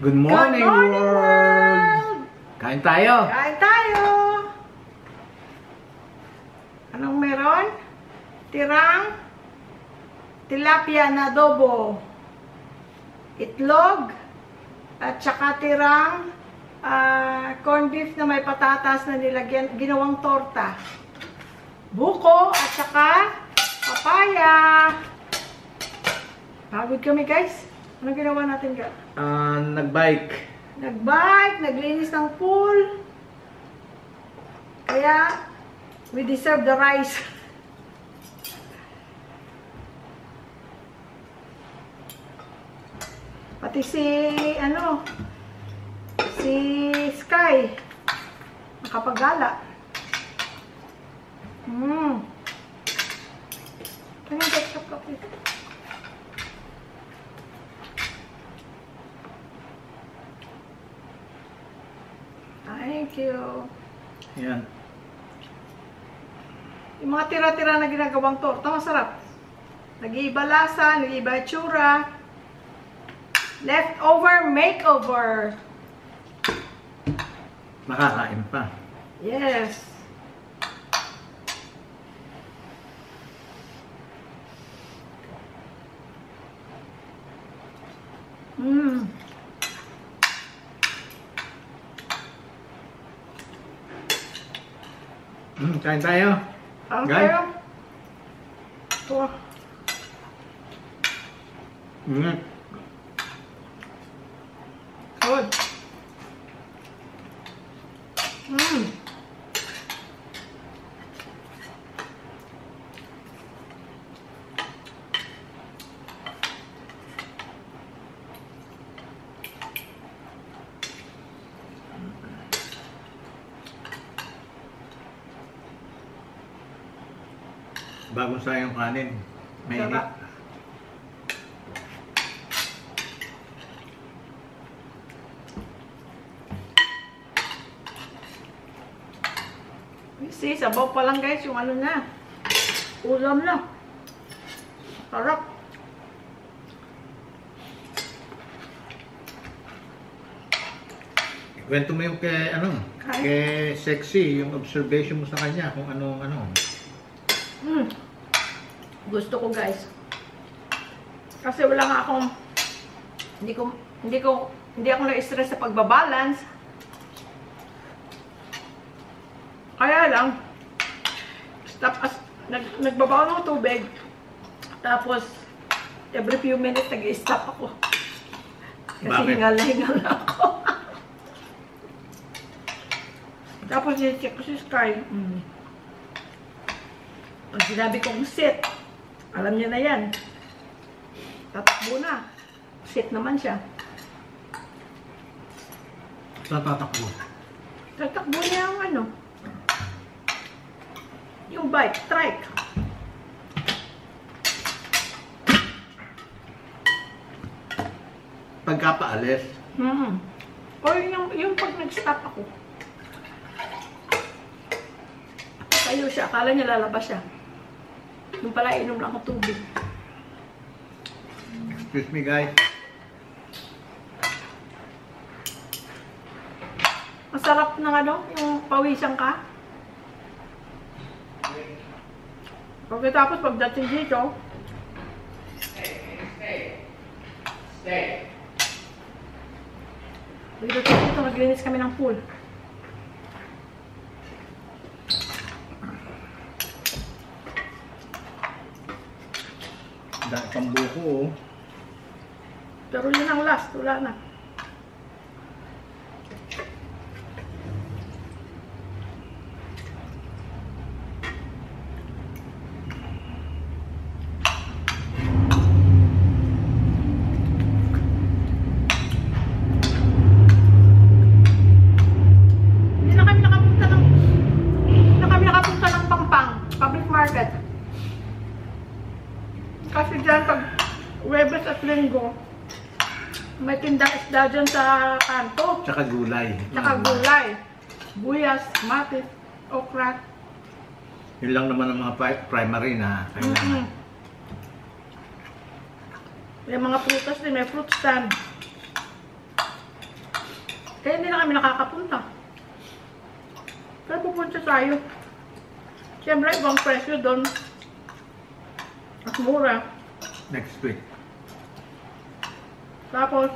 Good morning, world! Kain tayo! Kain tayo! Anong meron? Tirang tilapia na adobo, itlog, at saka tirang corned beef na may patatas na nilagyan, ginawang torta, buko, at saka papaya. Pagod kami, guys. Ano ginawa natin ka? Nag-bike. Nag-bike, naglinis ng pool. Kaya, we deserve the rice. Pati si Sky, nakapagala. Kanyang ketchup kape. Thank you. Yan. Yung mga tira-tira na ginagawang torta, masarap. Nag-iiba lasa, nag-iiba itsura. Leftover makeover. Makakain pa. Yes. Kain tayo. Okay. Ito. Good. Bagong sayang kanin. Mainit. Sarap. See, sabaw pa lang guys yung ano na. Ulam na. Sarap. Kwento mo yung kay Sexy, yung observation mo sa kanya kung ano. Gusto ko guys. Kasi wala nga akong hindi ako na-stress sa pagbabalance. Kaya lang nagbabaw ng tubig. Tapos every few minutes nag-i-stop ako. Kasi hingal na ako. Tapos i-check ko si Sky. Pag sinabi kong sit, alam niya na yan. Tatakbo na. Sit naman siya. Saan tatakbo? Tatakbo niya yung yung bike, trike. Pagkapaalis? O yung pag nag-stop ako. Tayo siya, akala niya lalabas siya. Yung pala, inom lang ako tubig. Excuse me, guys. Masarap na yung pawisan ka. Pagkatapos, pagdating dito, pagdating dito, naglinis kami ng pool. Dahil pambuko, Pero yun ang last, wala na. Hindi na kami nakapunta ng Pampang, public market. Kasi dyan, pag Huwebes at Linggo, may tindang isda dyan sa kanto. tsaka gulay. Tsaka gulay. Buyas, matis, okra. Yun lang naman ang mga primary na kailangan. Yung mga prutas din, may fruit stand. Kaya hindi na kami nakakapunta. Kaya pupunta tayo. Siyempre, ibang presyo doon. Mas mura. Next week. Tapos,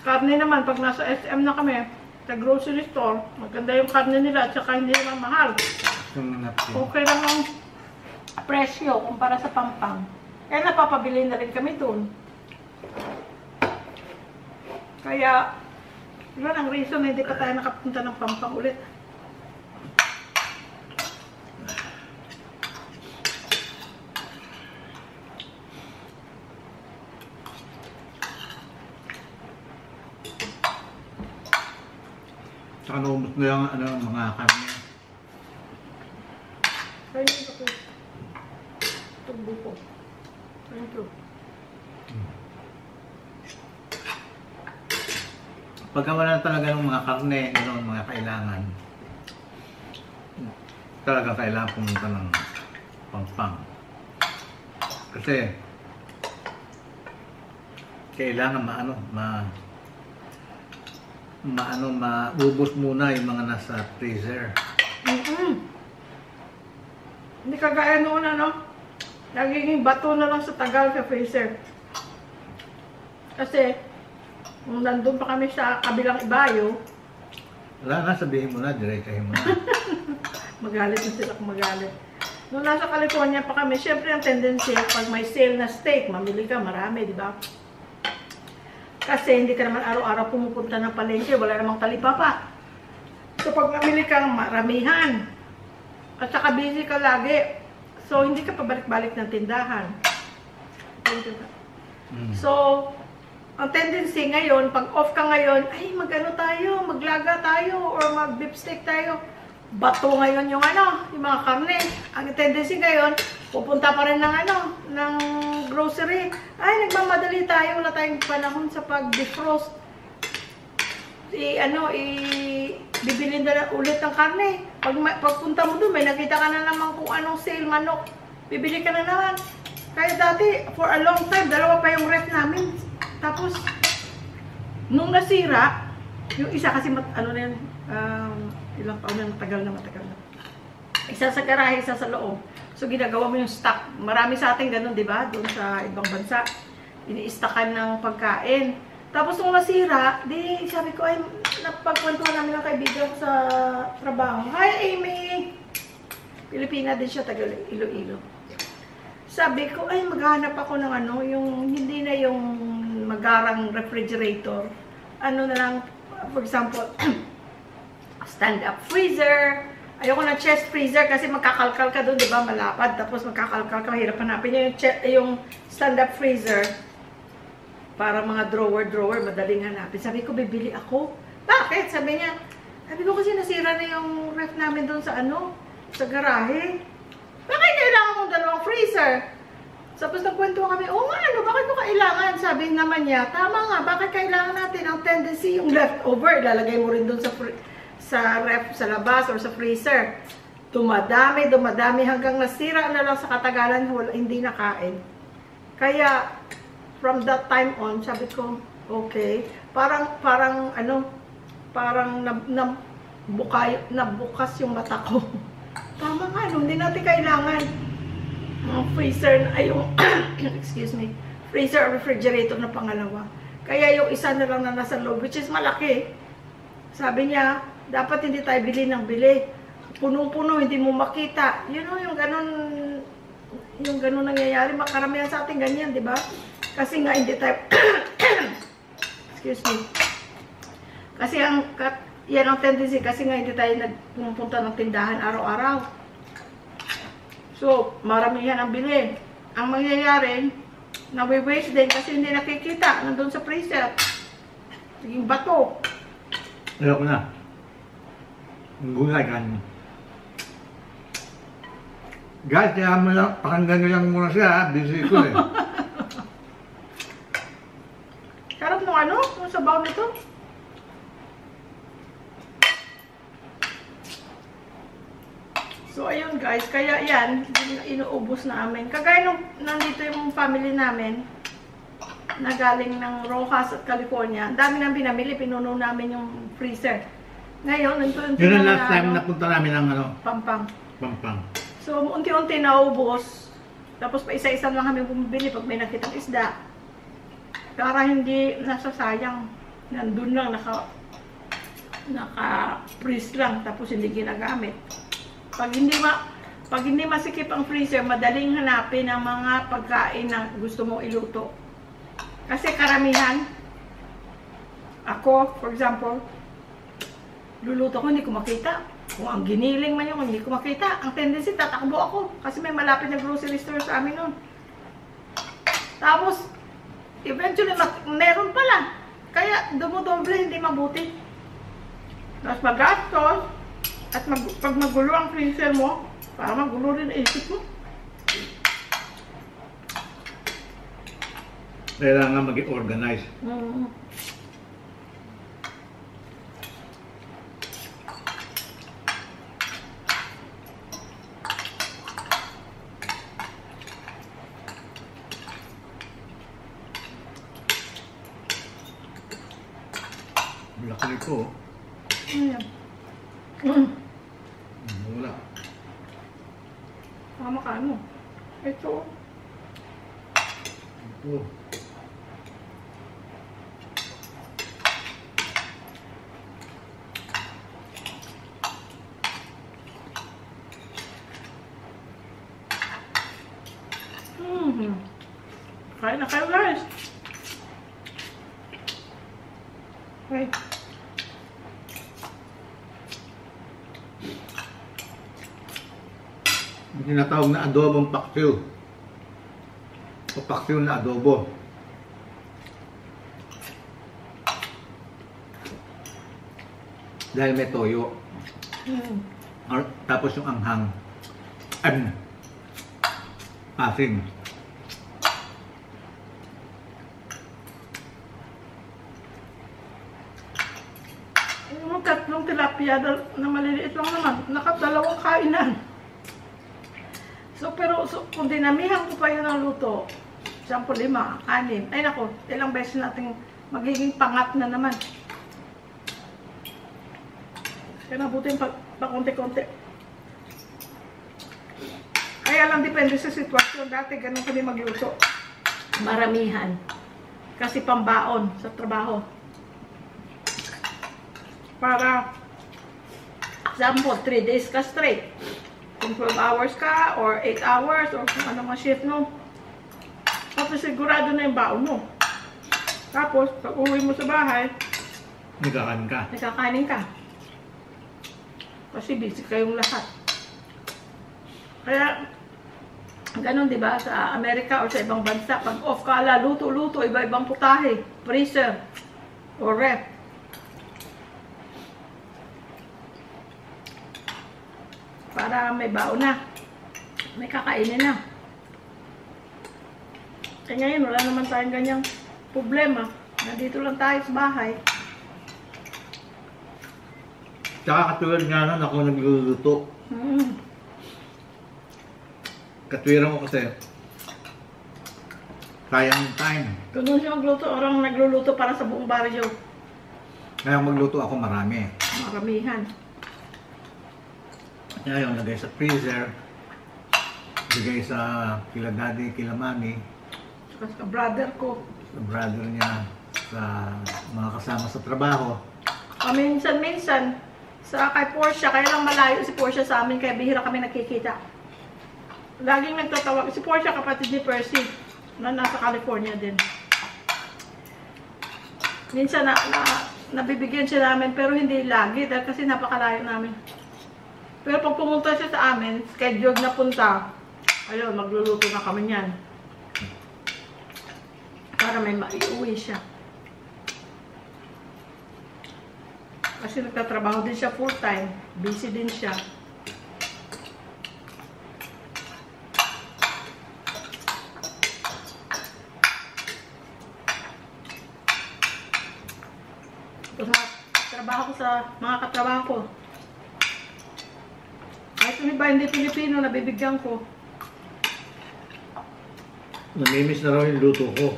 karne naman, pag nasa SM na kami, sa grocery store, maganda yung karne nila at saka hindi naman mahal. Okay lang ang presyo kumpara sa Pampang. Kaya napapabili na rin kami doon. Kaya, yun ang reason na hindi pa tayo nakapunta ng Pampang ulit. Saka naubos na yung mga karne. Thank you po. Tubo po. Thank you. Pagka wala talaga ng mga karne, gano'n, mga kailangan, talaga kailangan pumunta ng Pampang. Kasi, kailangan maubos muna yung mga nasa freezer. Hindi kagaya noon, ano? Nagiging bato na lang sa tagal sa freezer. Kasi, nung nandun pa kami sa kabilang ibayo, Wala na, sabihin mo na, direkahin mo na. magalit na sila kung magalit. Nung nasa California pa kami, syempre ang tendency, pag may sale na steak, mamili ka, marami, di ba? Kasi hindi ka naman araw-araw pumupunta ng palengke, wala namang talipapa. So pag namili kang maramihan, at saka busy ka lagi, so hindi ka pabalik-balik ng tindahan. So, ang tendency ngayon, pag off ka ngayon, ay mag-ano tayo, maglaga tayo, or mag-beef steak tayo. Bato ngayon yung yung mga karne. Ang tendency ngayon, pupunta pa rin ng grocery. Ay, nagmamadali tayo, wala tayong panahon sa pag-defrost. Bibili na ulit ng karne. Pagpunta mo doon, may nakita ka na naman kung anong sale manok. Bibili ka na naman. Kaya dati, for a long time, dalawa pa yung ref namin. Tapos, nung nasira, yung isa kasi, ilang taon na matagal na. Isa sa garahe, isa sa loob. So, ginagawa mo yung stock. Marami sa atin ganun, di ba? Doon sa ibang bansa, ini-stockan ng pagkain. Tapos, nung nasira, di sabi ko, ay, napagkwentuhan namin ng kaibigan ko sa trabaho. Hi, Amy! Pilipina din siya, taga Iloilo. Sabi ko, ay, maghanap ako ng yung hindi na yung magarang refrigerator. Ano na lang, for example, stand-up freezer. Ayoko na chest freezer kasi magkakalkal ka doon, di ba? Malapad. Tapos magkakalkal ka, mahirap hanapin yung stand-up freezer. Para mga drawer, madaling hanapin. Sabi ko, bibili ako. Bakit? Sabi niya, sabi ko kasi nasira na yung ref namin doon sa sa garahe. Bakit kailangan mong dalawang freezer? Tapos nagkwento kami, bakit mo kailangan? Sabi naman niya, tama nga, bakit kailangan natin ang tendency yung leftover? Lalagay mo rin doon sa ref, sa labas, or sa freezer. Dumadami hanggang nasira na lang sa katagalan, hindi nakain. Kaya, from that time on, sabi ko, okay, parang nabukas yung mata ko. Tama nga, hindi natin kailangan freezer, excuse me, freezer or refrigerator na pangalawa. Kaya yung isa na lang na nasa loob, which is malaki, sabi niya, dapat hindi tayo bili ng bili. Punong-puno, hindi mo makita. Yung ganun nangyayari. Makaramihan sa atin ganyan, di ba? Kasi nga hindi tayo, excuse me, kasi yan ang tendency, kasi nga hindi tayo nagpupunta ng tindahan araw-araw. So, maramihan ang bili. Ang mangyayari, nawi-waste din kasi hindi nakikita. Nandun sa freezer. Naging bato. Ayoko na. Ang gulay ganyan. Guys, kaya mo lang, pakinggan nyo lang muna siya, busy ko eh. Sarap nung yung sabaw nito. So, ayun guys, kaya yan, inuubos namin. Kagaya nung nandito yung family namin, na galing ng Rojas at California. Ang dami nang pinamili, pinuno namin yung freezer. Ngayon, unti-unti Yun ang na last time napunta namin ng ano, Pampang. Pampang. So, unti-unti naubos. Tapos pa isa-isa lang kami bumibili pag may nakitang isda. Para hindi nasasayang. Nandun lang, naka-freeze lang. Tapos hindi ginagamit. Pag hindi masikip ang freezer, madaling hanapin ang mga pagkain na gusto mong iluto. Kasi karamihan, ako, for example, luluto ko, hindi ko makita. Kung ang giniling man yun, hindi ko makita. Ang tendency, tatakbo ako. Kasi may malapit na grocery store sa amin nun. Tapos, eventually, meron pala. Kaya, dumudoble, hindi mabuti. Tapos magastos, at pag magulo ang freezer mo, para magulo rin isip mo. Kailangan maging organized. Laki nito. Ayan. Wala. Makain mo. Ito. Ito. Kain na kayo, guys. Okay. Yung tinatawag na adobong paksiw. O paksiw na adobo. Dahil may toyo. Tapos yung anghang. Asin. Yung tatlong tilapia na maliliit lang naman, nakadalawang kainan. So, kung dinamihan ko pa yun ang luto, 10, 5, 6, ay nako, ilang beses natin magiging pangat na naman. Kaya nabutin pa konti-konti. Kaya lang depende sa sitwasyon. Dati ganun kami magluto. Maramihan. Kasi pambaon sa trabaho. Para, example, 3 days ka straight. Kung 12 hours ka, or 8 hours, or kung ano mga shift mo. Tapos sigurado na yung baon mo. Tapos, pag uwi mo sa bahay, nakakanin ka. Kasi busy kayong lahat. Kaya, ganun diba, sa Amerika o sa ibang bansa, pag off ka, luto-luto, iba-ibang putahe, freezer, or ref. Para may baon na. May kakainin na. Kaya ngayon, wala naman tayong ganyang problema. Nandito lang tayo sa bahay. Tsaka katulad nga nun, ako nagluluto. Katwiran ko kasi, sayang time. Kung doon siya magluto, orang nagluluto para sa buong baryo. Kaya magluto ako marami. Maramihan. Kaya yung lagay sa freezer, bigay sa kila daddy, kila mami, Saka sa brother ko. sa brother niya, sa mga kasama sa trabaho. Minsan-minsan, sa kay Portia, kaya lang malayo si Portia sa amin, kaya bihira kami nakikita. Laging nagtatawag. Si Portia, kapatid ni Percy, na nasa California din. Minsan nabibigyan siya namin, pero hindi lagi, dahil kasi napakalayo namin. Pero pag pumunta siya sa amin, scheduled na punta, ayun, magluluto na kami niyan. Para may maiuwi siya. Kasi nagtatrabaho din siya full time. Busy din siya. Tapos trabaho ko sa mga katrabaho ko. Kahit yung iba hindi Pilipino, nabibigyan ko. Namimiss na raw yung luto ko.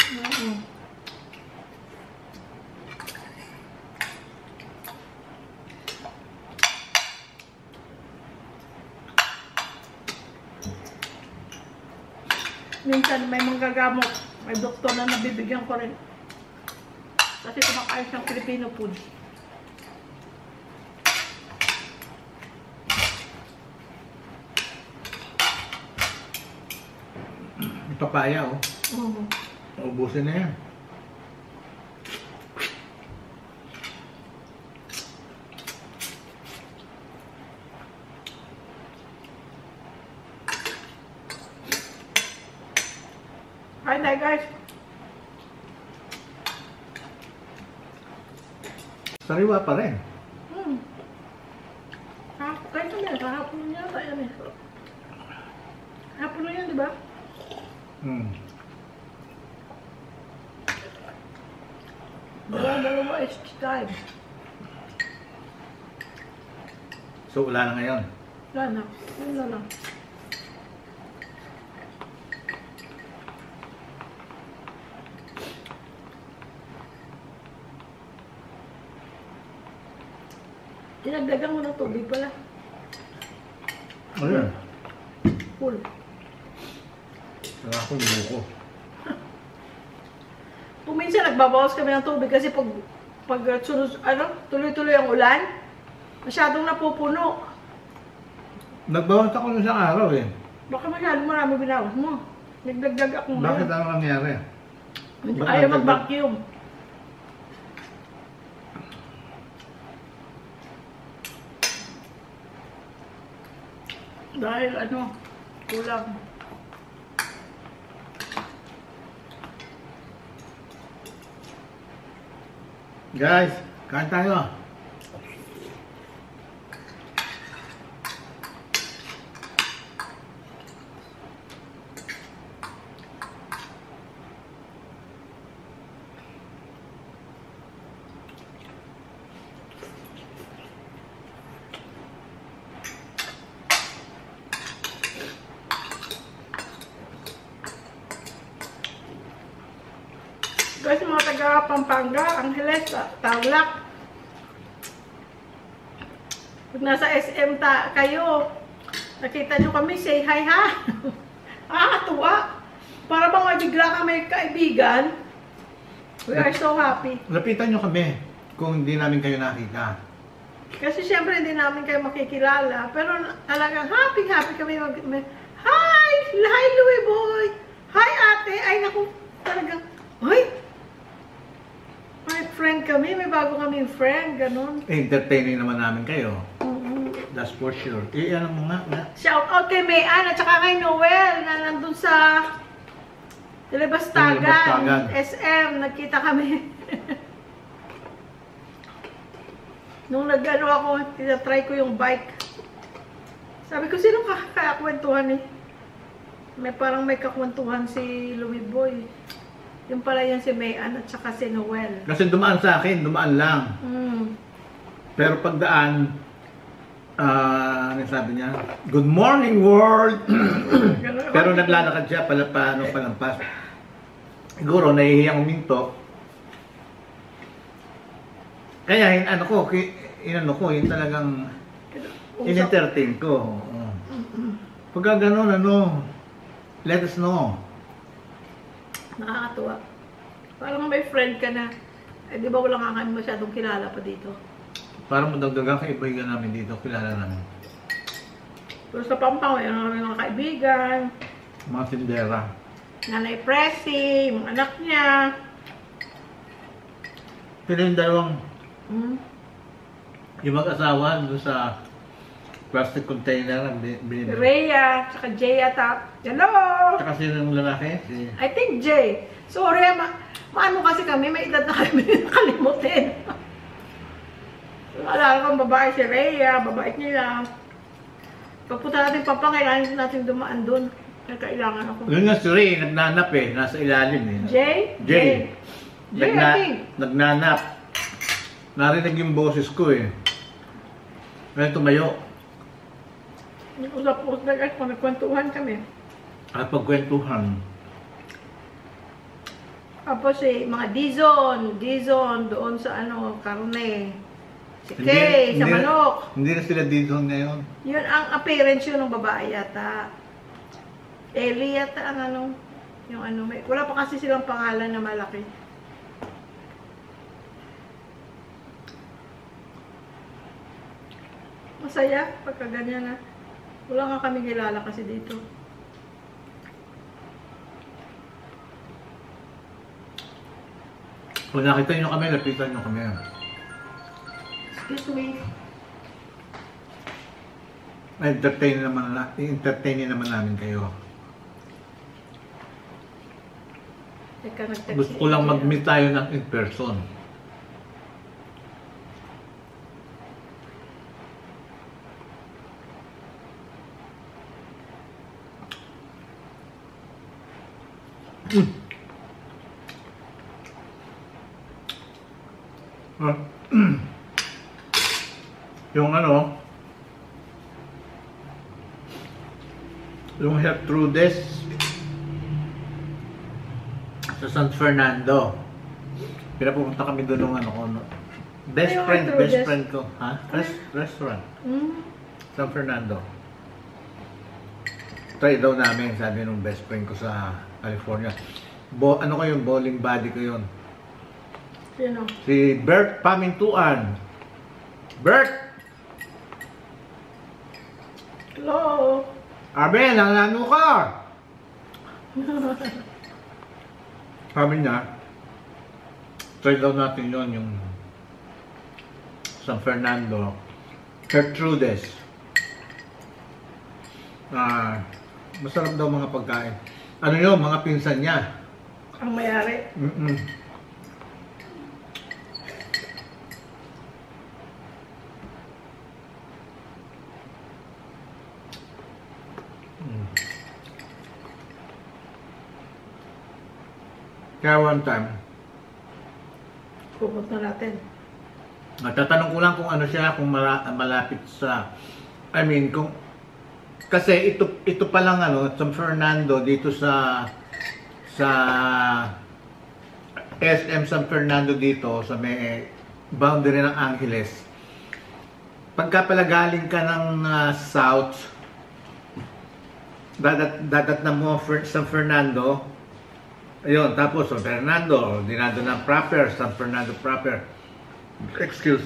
Minsan may manggagamot. May doktor na nabibigyan ko rin. Kasi kumakain siyang Filipino food. Papaya, oh. Oo. Ubusin na yan. Hi there, guys. Sariwa pa rin. Kahit kami, kahapon niya tayo yan eh. Hapon na yan, di ba? Dalawa each time. So, wala na ngayon. Wala na. Wala na. Dinagdagan mo ng tubig pala. Ayun. Full. Saka ako yung buko. Kung minsan nagbabawas kami ng tubig kasi pag tuloy-tuloy ang ulan, masyadong napupuno. Nagbawas ako ng isang araw eh. Baka masyadong marami binawas mo. Nagdagdag ako ngayon. Bakit ang nangyari? Ayaw mag-vacuum. Dahil kulang. Guys, kain tayo. Guys, mga taga Pampanga, Angeles, Tarlac. Pag nasa SM kayo, nakita nyo kami, say hi ha. Nakakatuwa. Para bang may bigla kami kaibigan. We are so happy. Lapitan nyo kami kung hindi namin kayo nakita. Kasi syempre hindi namin kayo makikilala. Pero talagang happy kami. Hi! Hi, Louie Boy! Hi, ate! Ay, naku, talagang, ay! May friend kami, may bago kaming friend, ganun. Entertaining naman namin kayo. Mm-hmm. That's for sure. Ano mo nga? Shout out kay Mayan at saka kay Noel na nandun sa Telebastagan, SM. Nagkita kami. Nung nag-ano ako, tinatry ko yung bike. Sabi ko, sino kakakwentuhan eh? May kakwentuhan si Louie Boy. Yung pala yan si Mayan at saka si Noel. Kasi dumaan sa akin, dumaan lang. Pero pagdaan, ano sabi niya? Good morning world! Pero naglalakad siya, palampas. Siguro, nahihiyang uminto. Kaya, inano ko, yung talagang in-entertain ko. Pagka ganun, let us know. Nakakatuwa. Parang may friend ka na. Eh, di ba wala nga kami masyadong kilala pa dito? Parang madagdagan kaibigan namin dito, kilala namin. Pero sa Pampanga, mayroon kami mga kaibigan. Mga tindera. Nanay Presi, yung anak niya. Pero yung dalawang, yung mag-asawa doon sa plastic container na binibili. Rhea, tsaka Jay Atap. Hello! Tsaka sino yung lalaki? I think Jay. Sorry, maano kasi kami, may edad na kami nakalimutin. Alala kong babae si Rhea, babae nila. Pagpunta natin Pampanga, kailangan natin dumaan doon. Kailangan ako. Yun nga si Ray, nagnanap eh, nasa ilalim eh. Jay? Jay. Jay, I think. Nagnanap. Narinig yung boses ko eh. Kaya tumayo. Usap-usap na guys, kung nagkwentuhan kami. At pagkwentuhan. Tapos mga Dizon doon sa karne. Si Kay, sa manok. Hindi na sila dito ngayon. Yun ang appearance yun ng babae yata. Ellie yata ang Yung ano, wala pa kasi silang pangalan na malaki. Masaya pagka ganyan na. Wala nga kami kilala kasi dito. Kung nakita nyo kami, lapitan nyo kami. Excuse me. I-entertain naman namin kayo. Teka, nag-text Gusto ko lang mag-meet tayo ng in person. Yung ano, yung Gertrudes sa San Fernando. Pinapupunta kami doon ng ano ko. Best friend ko. Ha? Restaurant. San Fernando. Try daw namin, sabi nung best friend ko sa California. Ano ko yun? Bowling buddy ko yun. Sino? Si Bert Pamintuan. Bert! Hello! Abe, nanano ka? Sabi niya, try daw natin yun, yung San Fernando. Gertrudes. Masarap daw mga pagkain. Ano yun, mga pinsan niya. Ang mayari. Kaya one time, Pupunta natin. tatanong ko lang kung ano siya, kung malapit sa, I mean, kung, kasi ito pa lang ano, San Fernando dito sa SM San Fernando dito, sa may boundary ng Angeles. Pagka pala galing ka ng south, dadat na mo San Fernando, ayun, tapos San Fernando, dinado ng proper, San Fernando proper. Excuse.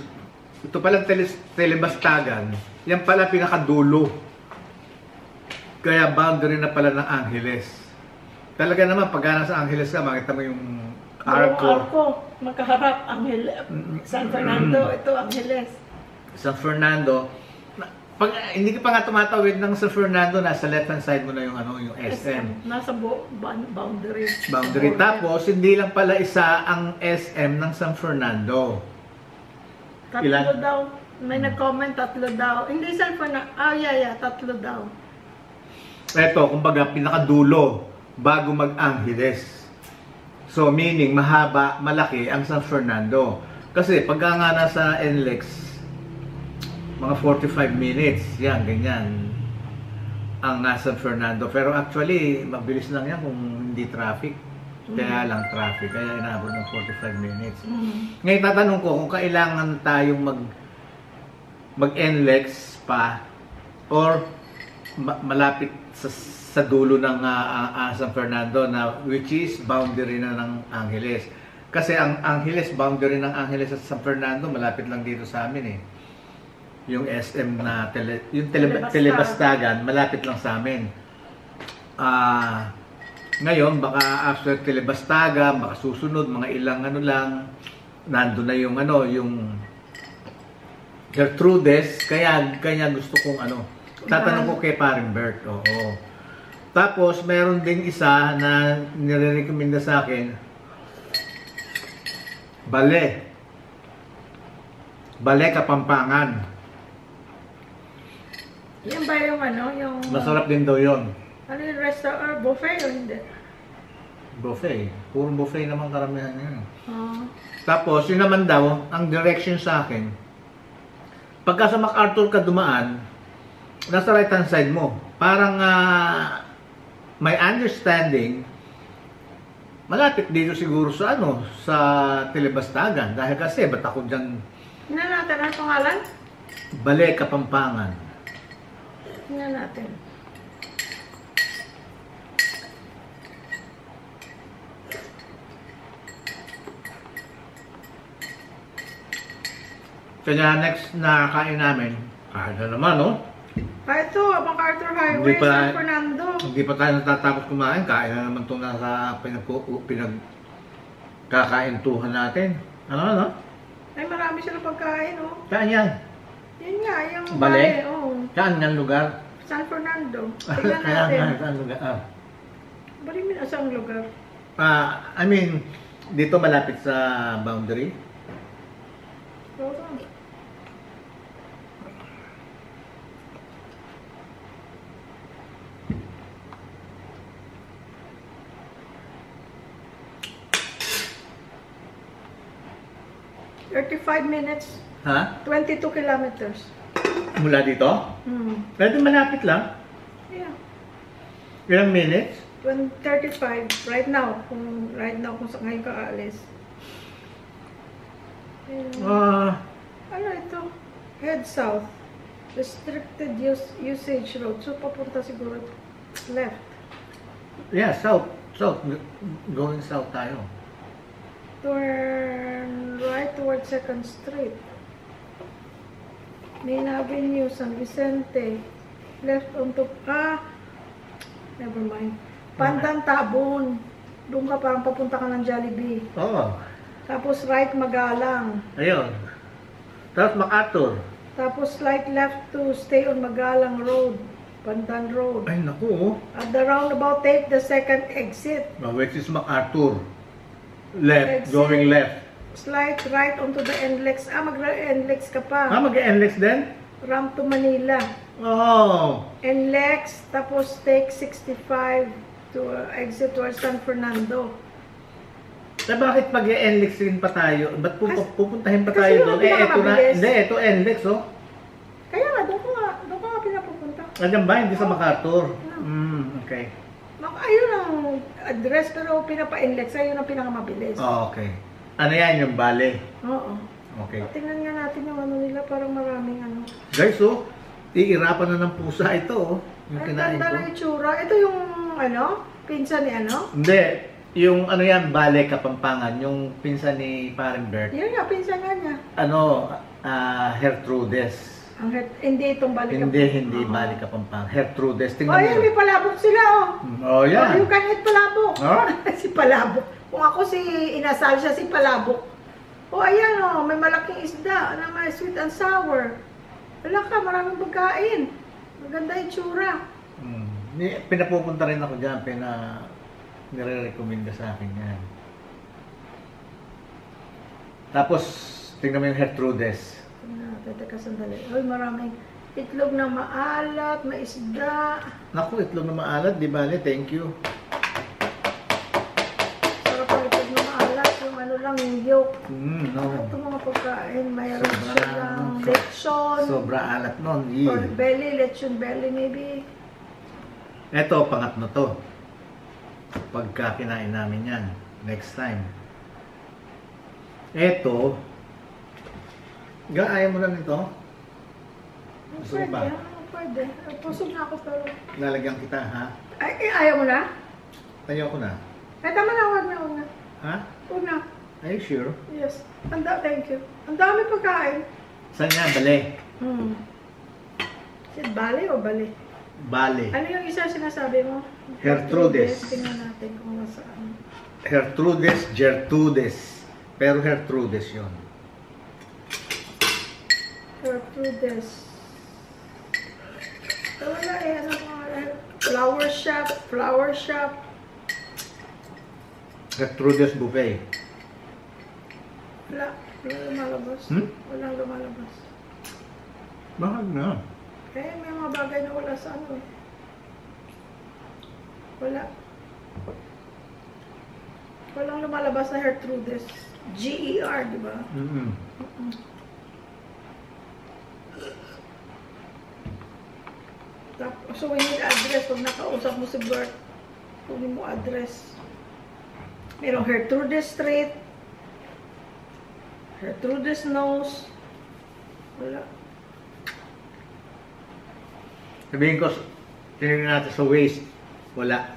Ito palang Telebastagan, yan pala pinakadulo. Kaya boundary na pala ng Angeles. Talaga naman, pag nasa Angeles ka, makita mo yung arco. Magkaharap, San Fernando, ito Angeles. San Fernando. Pag hindi ka pa nga tumatawid ng San Fernando, nasa left hand side mo na yung ano, yung SM. Nasa boundary. Tapos hindi lang pala isa ang SM ng San Fernando. Tatlo daw. May nag-comment, tatlo daw. Hindi San Fernando. Tatlo daw. Ito, kumbaga pinakadulo bago mag-Angeles. So meaning mahaba, malaki ang San Fernando. Kasi pagka nga nasa NLEX, mga 45 minutes, yan, ganyan ang San Fernando. Pero actually, mabilis lang yan kung hindi traffic. Kaya lang traffic, kaya inaabot ng 45 minutes. Ngayon tatanong ko kung kailangan tayong mag-NLEX pa or malapit sa dulo ng San Fernando na which is boundary na ng Angeles. Kasi ang Angeles, boundary ng Angeles at San Fernando, malapit lang dito sa amin eh. Yung SM na Telebastagan, malapit lang sa amin. Ngayon, baka after Telebastagan, baka susunod, mga ilang ano lang, nando na yung ano, yung Gertrudes, kaya gusto kong ano, tatanong ko kay Paring Bert, oo. Tapos, meron ding isa na nire-recommenda sa akin, Bale Kapampangan. Yan ba yung ano, yung... Masarap din daw yun. Ano yung restaurant? Buffet o hindi? Buffet. Puro buffet naman karamihan yun. Tapos, yun naman daw, ang direction sa akin, pagka sa MacArthur ka dumaan, nasa right hand side mo, parang may understanding, malapit dito siguro sa ano, sa Telebastagan. Dahil kasi, ba't ako dyan... Tingnan natin, ano pangalan? Bale Kapampangan. Tingnan natin. Kaya next na kain namin, kain na naman, no? Ito, MacArthur Highway, Hindi pa- San Fernando. Hindi pa tayo natatapos kumain, kain na naman itong nasa kakaintuhan natin. Ano? Ay, marami silang pagkain, oh. Saan yan? Yun nga, yung Bale? oh. Saan yan lugar? San Fernando. Tingnan Kaya natin. nga, saan lugar? Balik mo na saan lugar. I mean, dito malapit sa boundary. Oo. "35 minutes, Ha? 22 kilometers." Mula dito? Pwede malapit lang. Yeah. Ilang minutes? 35 right now kung saan ngayon ka aalis. Ano ito? Head south. Restricted usage road. So papunta siguro left. Yeah, south. Going south tayo. Turn right towards 2nd Street. Main Avenue, San Vicente. Left onto never mind. Pandan Tabon. Doon ka parang papunta ka ng Jollibee. Oo. Tapos right Magalang. Ayun. Tapos MacArthur. Tapos slight left to stay on Magalang Road. Pandan Road. Ay, naku. At the roundabout, take the second exit. Which is MacArthur. Left. Exit. Going left. Slight right onto the NLEX. mag-NLEX ka pa. Mag-NLEX din? Ramp to Manila. Oh. NLEX, tapos take 65 to exit towards San Fernando. Bakit mag-NLEX din pa tayo? Ba't pupuntahin pa Kasi tayo yun doon? ang pinakamabilis. Hindi, ito NLEX, oh. Kaya nga, doon ko nga pinapupunta. Andiyan ba? Hindi sa MacArthur. Okay. Ayun ang address, pero pinapa-NLEX, ayun ang pinakamabilis. Oh, okay. Ano yan, yung bale? Oo. Okay. Tingnan nga natin yung ano nila, parang maraming ano. Guys, oh, iirapan na ng pusa ito, oh. Yung Ang kinain ganda ko. ng itsura. Ito yung ano, pinsan ni ano? Hindi. Yung ano yan, Bale Kapampangan. Yung pinsan ni Paring Bert. Yun nga, pinsan nga niya. Ano, Gertrudes. Hindi itong balik. Hindi Bale Kapampangan. Gertrudes. Oh, Tingnan yan, mo. may palabok sila, oh. Oh, yan. Oh, you can eat palabok. Oh? Si palabok. Kung ako si inasal siya, si palabok. Oh, ayan, oh, may malaking isda na may sweet and sour. Wala ka, maraming pagkain. Maganda yung tsura. Pinapupunta rin ako dyan. Nire-recommend ka sa akin yan. Tapos, tingnan mo yung Gertrudes. Teka, sandali. Uy, maraming itlog na maalat, may isda. Naku, itlog na maalat. Di bale, thank you. Sarap ang itlog na maalat. Yung ano lang, yung yolk. No. Ito mga pagkain. Mayroon Sobra. silang lechon. Sobra alat nun. Pork belly, lechon belly maybe. Ito, pangatlo to. Pagka kinain namin yan. Next time. Ito. Ayaw mo lang ito? Gusto mo Pwede, ba? pwede. Pusog na ako pero... Lalagyan kita, ha? Ayaw mo na? Ayaw ko na. Ay, tama na, wag na. Ha? Wag na. Are you sure? Yes. Thank you. Ang dami pagkain. Saan nga? Bale? Is it bale o bale? Bale. Ano yung isa sinasabi mo? Gertrudes. Tingnan natin kung nasaan. Gertrudes. Pero Gertrudes yun. Gertrudes. Wala eh. Ano mga flower shop. Gertrudes Buffet. Wala. Walang lumalabas. Walang lumalabas. Bakit na? Kaya may mga bagay na wala sa ano. Wala. Walang lumalabas na Gertrudes. G-E-R, di ba? So, we need address. Pag nakausap mo si Bert, kunin mo address. Merong Gertrudes Street. Gertrudes Nose. Wala. Sabihin ko, tinignan natin sa Waze. Wala.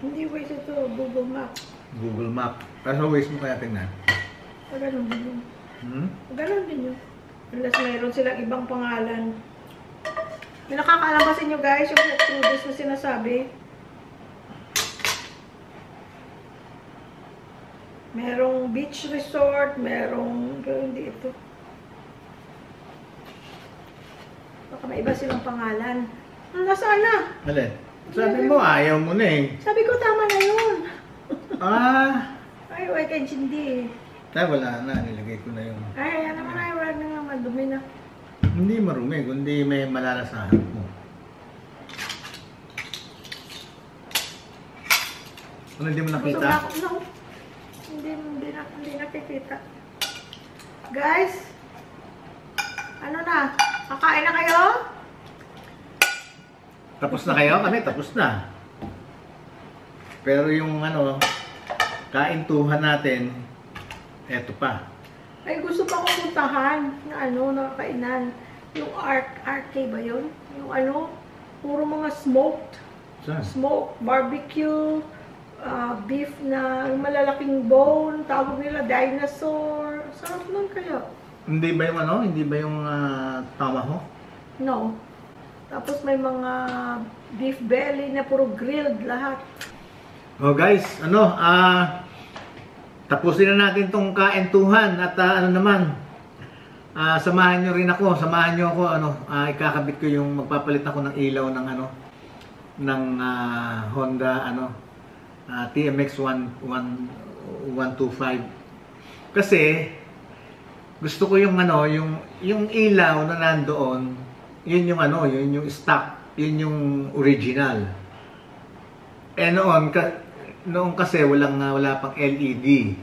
Hindi Waze ito. Google Map. Google Map. Pero sa Waze mo kaya tingnan. Ganon din yun. Ganon din yun. Unless mayroon silang ibang pangalan. May nakakaalam ba sa inyo guys yung Exodus na sinasabi? Merong beach resort, merong hindi ito. Baka may iba silang pangalan. Nasaan na? Alin? Sabi mo, ayaw mo na eh. Sabi ko, tama na yun. Ay, Ay, kay hindi. Ay, wala na. Nilagay ko na yung... Ay, ano naman ay, wala na nga, madumi na. Hindi marumi, kundi may malalasahan mo. Ano, hindi mo nakita? No. Hindi nakikita. Guys, ano na? Kakain na kayo? Tapos na kayo? Kami, tapos na. Pero yung ano, kaintuhan natin, eto pa. Ay, gusto pa akong puntahan na ano, na kainan. Yung RK ba yun? Yung ano, puro mga smoked. Saan? Smoked, barbecue, beef na malalaking bone, tawag nila dinosaur. Sarap nun kaya. Hindi ba yung ano? Hindi ba yung tomahawk? No. Tapos may mga beef belly na puro grilled lahat. Oh guys, ano, tapusin na natin tong kaentuhan at ano naman, samahan nyo rin ako, samahan nyo ako, ano, ikakabit ko yung, magpapalit ako ng ilaw ng ano, ng Honda, ano, TMX 125. Kasi, gusto ko yung ano, yung ilaw na nandoon, yun yung ano, yun yung stock, yun yung original. Eh noon kasi wala pang LED.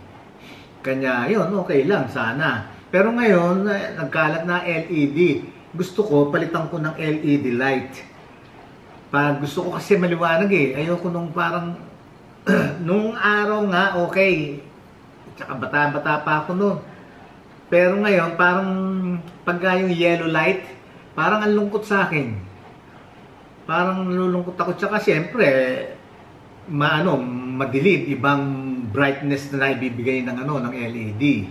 Kanya yun, okay lang sana. Pero ngayon, nagkalat na LED. Gusto ko, palitan ko ng LED light. Gusto ko kasi maliwanag eh. Ayoko nung parang, nung araw nga, okay. Tsaka bata-bata pa ako noon. Pero ngayon, parang pagka yung yellow light, parang ang lungkot sa akin. Parang nalulungkot ako. Tsaka siyempre, madilim, ibang brightness na ibibigay ng ano, ng LED.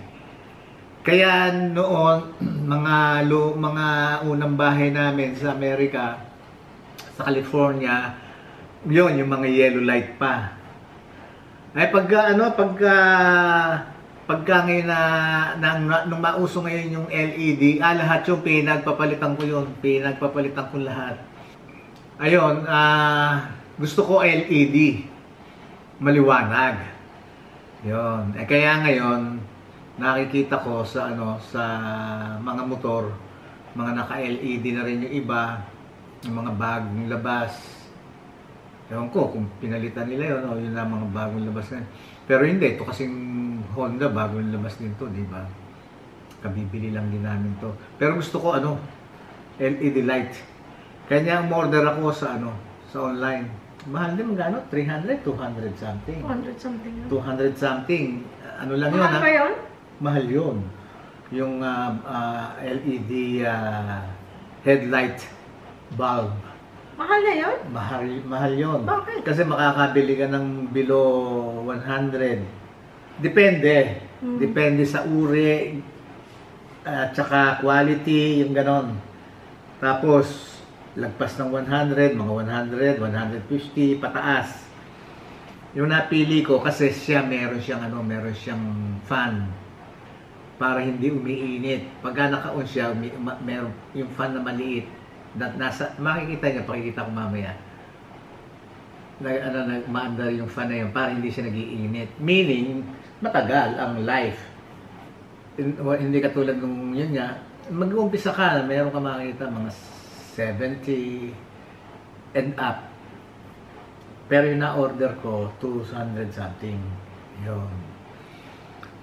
Kaya noon, mga unang bahay namin sa Amerika, sa California, yun, yung mga yellow light pa. Ay pagka ngayon nung mauso ngayon yung LED, lahat yung pinagpapalitan ko yun. Pinagpapalitan ko lahat. Ayun, gusto ko LED. Maliwanag. Yun. Kaya ngayon, nakikita ko sa mga motor, mga naka-LED na rin yung iba, yung mga bagong labas. Ewan ko kung pinalitan nila yun, yun na mga bagong labas na. Pero hindi, ito kasing Honda, bagong labas din to, di ba? Kabibili lang din namin to. Pero gusto ko LED light. Kanya order ako sa sa online. Mahal din, magkano? 300, 200 something. 200 something. 200 something. Ano lang yun? Mahal ba yun? Mahal yun. Yung LED headlight bulb. Mahal na yun? Mahal yun. Bakit? Kasi makakabili ka ng below 100. Depende. Depende sa uri at saka quality, yung ganon. Tapos, lagpas ng 100, mga 100, 150, pataas. Yung napili ko kasi meron siyang fan para hindi umiinit. Pagka naka-on siya, meron yung fan na maliit. Makikita niyo, pakikita ko mamaya. Maandar yung fan na yun para hindi siya nag-iinit. Meaning, matagal ang life. Hindi katulad nung yun nga, mag-uumpisa ka, meron ka makikita mga 70 and up. Pero yung na-order ko, 200 something. Yun.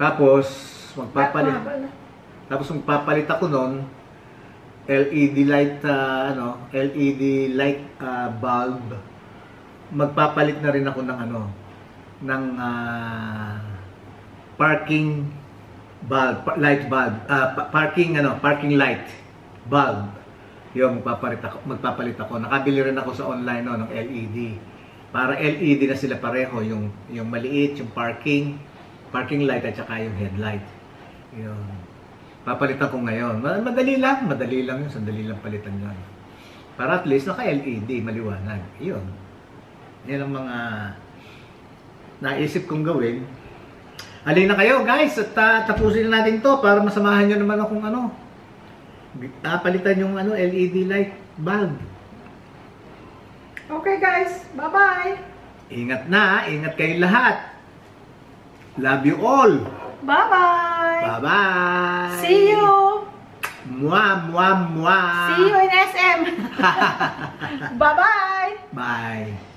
Tapos, magpapalit ako nun, LED light, bulb. Magpapalit na rin ako ng parking bulb, light bulb, parking light bulb. Yung magpapalit ako. Nakabili rin ako sa online ng LED. Para LED na sila pareho, yung maliit, yung parking light at saka yung headlight. Yun. Papalitan ko ngayon. Madali lang yun. Sandali lang palitan yun. Para at least naka-LED, maliwanag. Yun. Yan ang mga naisip kong gawin. Halina kayo guys at tapusin na natin to para masamahan nyo naman akong palitan yung LED light bulb. Okay guys, bye-bye! Ingat kayo lahat. Love you all. Bye-bye! Bye-bye! See you! Mwah, mwah, mwah! See you in SM! Bye-bye! Bye!